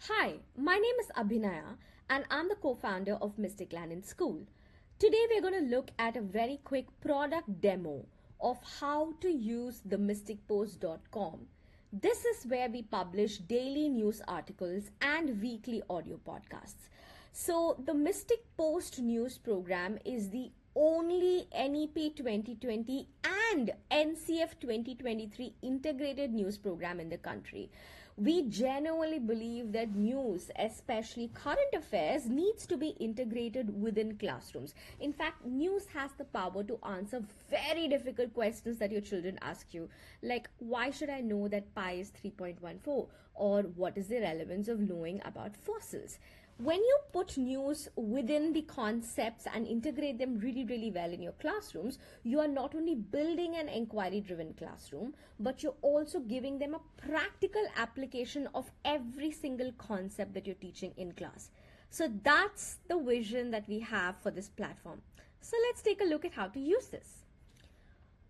Hi, my name is Abhinaya and I'm the co-founder of MysticLand in School. Today we're going to look at a very quick product demo of how to use the MysticPost.com. This is where we publish daily news articles and weekly audio podcasts. So the Mystic Post news program is the only NEP 2020 and NCF 2023 integrated news program in the country. We genuinely believe that news, especially current affairs, needs to be integrated within classrooms. In fact, news has the power to answer very difficult questions that your children ask you, like why should I know that pi is 3.14, or what is the relevance of knowing about fossils. When you put news within the concepts and integrate them really well in your classrooms, you are not only building an inquiry driven classroom, but you're also giving them a practical application of every single concept that you're teaching in class. So that's the vision that we have for this platform. So let's take a look at how to use this.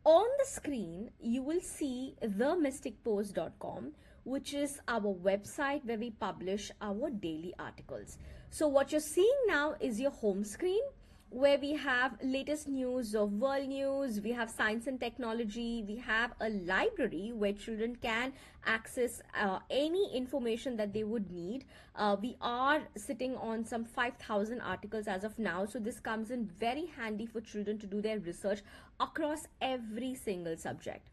On the screen, you will see the mysticpost.com, which is our website where we publish our daily articles. So what you're seeing now is your home screen, where we have latest news of world news, we have science and technology, we have a library where children can access any information that they would need. We are sitting on some 5,000 articles as of now, so this comes in very handy for children to do their research across every single subject.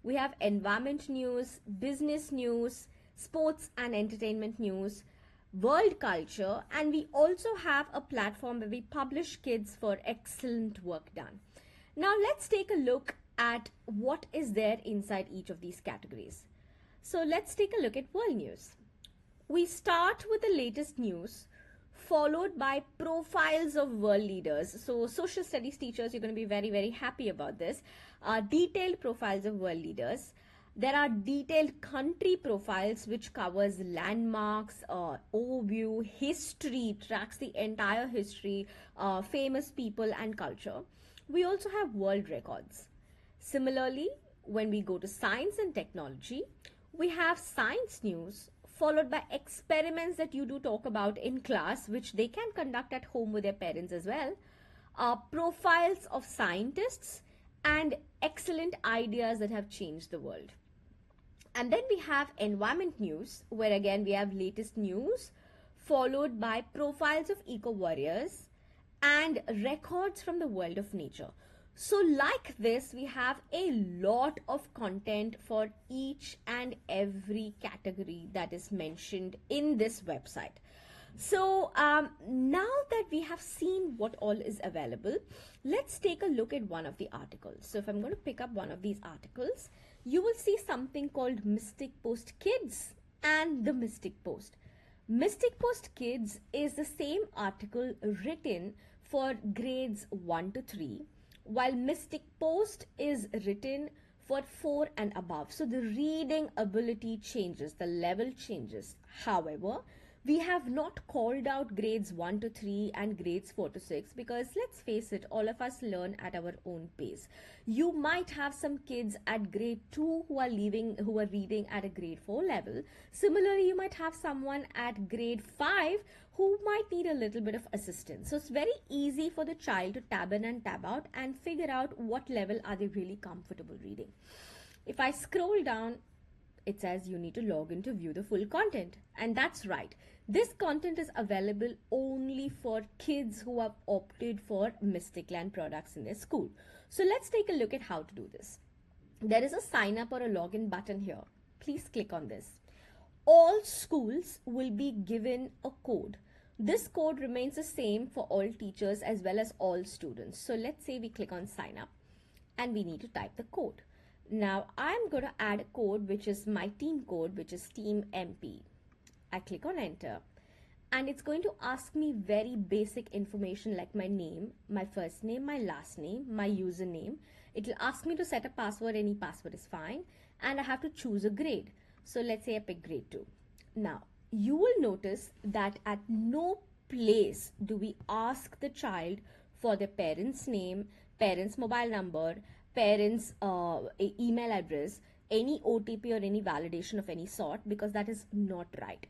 We have environment news, business news, sports and entertainment news, world culture, and we also have a platform where we publish kids for excellent work done. Now let's take a look at what is there inside each of these categories. So let's take a look at world news. We start with the latest news, followed by profiles of world leaders. So social studies teachers, you're going to be very happy about this. Detailed profiles of world leaders. There are detailed country profiles, which covers landmarks, overview, history, tracks the entire history, famous people and culture. We also have world records. Similarly, when we go to science and technology, we have science news, followed by experiments that you do talk about in class, which they can conduct at home with their parents as well, profiles of scientists, and excellent ideas that have changed the world. And then we have environment news, where again we have latest news, followed by profiles of eco warriors and records from the world of nature. So like this, we have a lot of content for each and every category that is mentioned in this website. So now that we have seen what all is available, let's take a look at one of the articles. So if I'm going to pick up one of these articles, you will see something called Mystic Post Kids and the Mystic Post. Mystic Post Kids is the same article written for grades 1 to 3, while Mystic Post is written for 4 and above. So the reading ability changes, the level changes. However, we have not called out grades 1 to 3 and grades 4 to 6 because let's face it, all of us learn at our own pace. You might have some kids at grade 2 who are reading at a grade 4 level. Similarly, you might have someone at grade 5 who might need a little bit of assistance. So it's very easy for the child to tab in and tab out and figure out what level are they really comfortable reading. If I scroll down, it says you need to log in to view the full content. And that's right. This content is available only for kids who have opted for MysticLand products in their school. So let's take a look at how to do this. There is a sign up or a login button here. Please click on this. All schools will be given a code. This code remains the same for all teachers as well as all students. So let's say we click on sign up and we need to type the code. Now I'm going to add a code which is my team code, which is team MP. I click on enter and it's going to ask me very basic information like my name, my first name, my last name, my username. It will ask me to set a password. Any password is fine, and I have to choose a grade. So let's say I pick grade 2. Now you will notice that at no place do we ask the child for their parents' name, parents' mobile number, parents' email address, any OTP or any validation of any sort, because that is not right.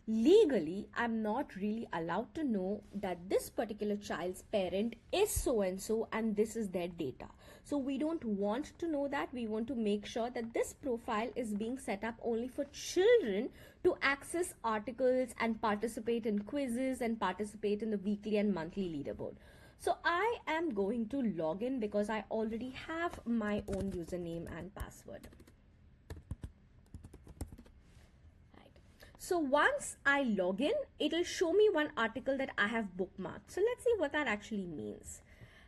Legally, I'm not really allowed to know that this particular child's parent is so and so and this is their data. So we don't want to know that. We want to make sure that this profile is being set up only for children to access articles and participate in quizzes and participate in the weekly and monthly leaderboard. So I am going to log in because I already have my own username and password. So once I log in, it'll show me one article that I have bookmarked. So let's see what that actually means.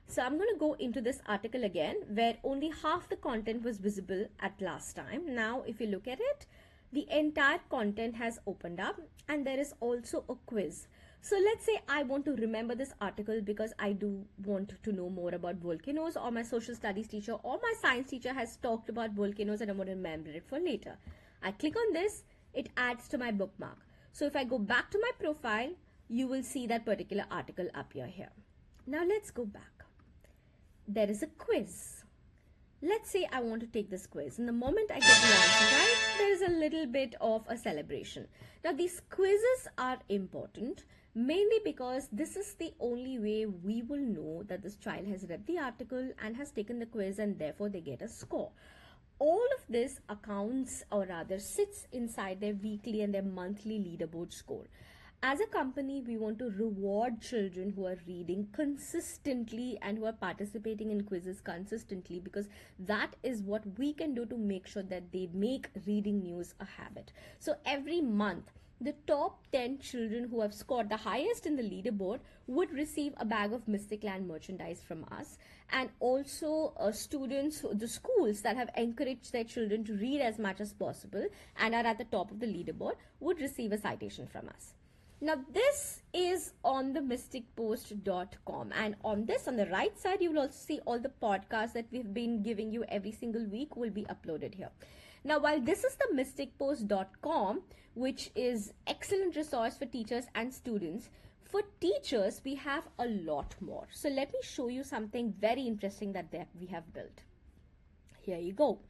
So I'm going to go into this article again where only half the content was visible at last time. Now, if you look at it, the entire content has opened up and there is also a quiz. So let's say I want to remember this article because I do want to know more about volcanoes, or my social studies teacher or my science teacher has talked about volcanoes and I want to remember it for later. I click on this. It adds to my bookmark. So if I go back to my profile, you will see that particular article appear here. Now let's go back. There is a quiz. Let's say I want to take this quiz. And the moment I get the answer right, there is a little bit of a celebration. Now these quizzes are important, mainly because this is the only way we will know that this child has read the article and has taken the quiz and therefore they get a score. All of this accounts, or rather sits inside their weekly and their monthly leaderboard score. As a company, we want to reward children who are reading consistently and who are participating in quizzes consistently, because that is what we can do to make sure that they make reading news a habit. So every month, the top 10 children who have scored the highest in the leaderboard would receive a bag of MysticLand merchandise from us. And also students, the schools that have encouraged their children to read as much as possible and are at the top of the leaderboard would receive a citation from us. Now this is on the MysticPost.com, and on this, on the right side, you will also see all the podcasts that we've been giving you every single week will be uploaded here. Now, while this is the MysticPost.com, which is excellent resource for teachers and students, for teachers, we have a lot more. So let me show you something very interesting that we have built. Here you go.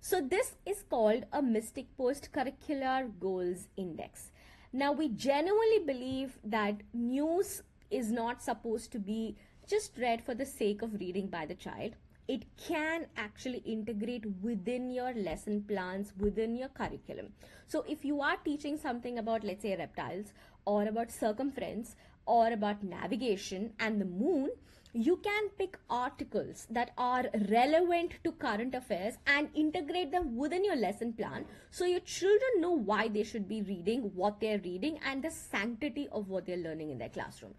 So this is called a MysticPost Curricular Goals Index. Now, we genuinely believe that news is not supposed to be just read for the sake of reading by the child. It can actually integrate within your lesson plans, within your curriculum. So if you are teaching something about, let's say, reptiles, or about circumference, or about navigation and the moon, you can pick articles that are relevant to current affairs and integrate them within your lesson plan, so your children know why they should be reading, what they're reading, and the sanctity of what they're learning in their classroom.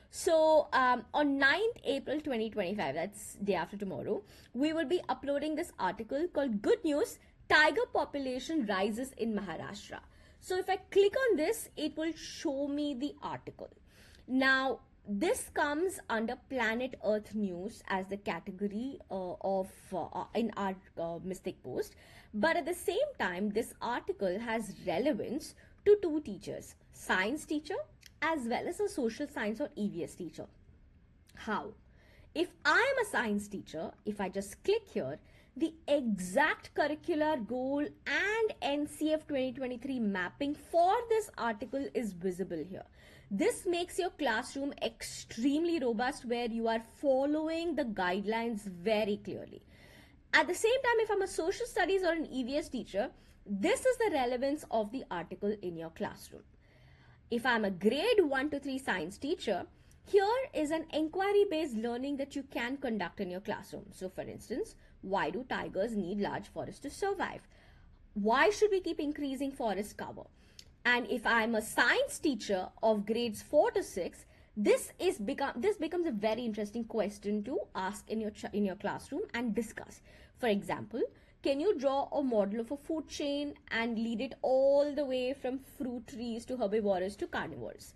So on 9th April 2025, that's day after tomorrow, we will be uploading this article called Good News, Tiger Population Rises in Maharashtra. So if I click on this, it will show me the article. Now, this comes under Planet Earth News as the category in our Mystic Post. But at the same time, this article has relevance to two teachers, science teacher as well as a social science or EVS teacher. How? If I am a science teacher, if I just click here, the exact curricular goal and NCF 2023 mapping for this article is visible here. This makes your classroom extremely robust, where you are following the guidelines very clearly. At the same time, if I'm a social studies or an EVS teacher, this is the relevance of the article in your classroom. If I'm a grade 1 to 3 science teacher, here is an inquiry-based learning that you can conduct in your classroom. So for instance, why do tigers need large forests to survive? Why should we keep increasing forest cover? And if I'm a science teacher of grades 4 to 6, this becomes a very interesting question to ask in your classroom and discuss. For example, can you draw a model of a food chain and lead it all the way from fruit trees to herbivores to carnivores?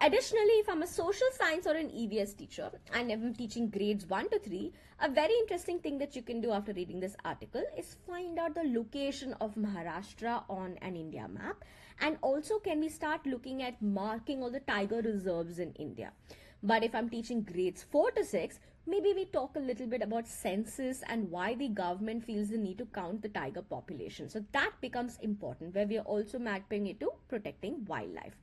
Additionally, if I'm a social science or an EVS teacher and I'm teaching grades 1 to 3, a very interesting thing that you can do after reading this article is find out the location of Maharashtra on an India map, and also can we start looking at marking all the tiger reserves in India. But if I'm teaching grades 4 to 6, Maybe we talk a little bit about census and why the government feels the need to count the tiger population. So that becomes important, where we are also mapping it to protecting wildlife.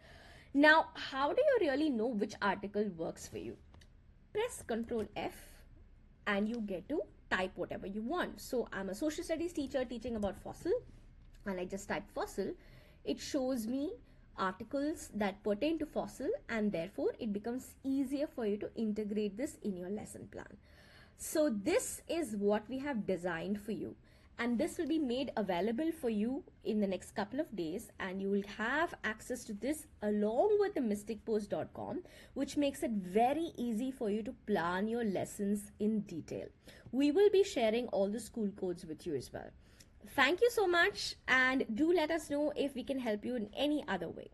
Now, how do you really know which article works for you? Press Ctrl F and you get to type whatever you want. So I'm a social studies teacher teaching about fossil, and I just type fossil. It shows me articles that pertain to fossil, and therefore it becomes easier for you to integrate this in your lesson plan. So this is what we have designed for you, and this will be made available for you in the next couple of days, and you will have access to this along with the mysticpost.com, which makes it very easy for you to plan your lessons in detail. We will be sharing all the school codes with you as well. Thank you so much, and do let us know if we can help you in any other way.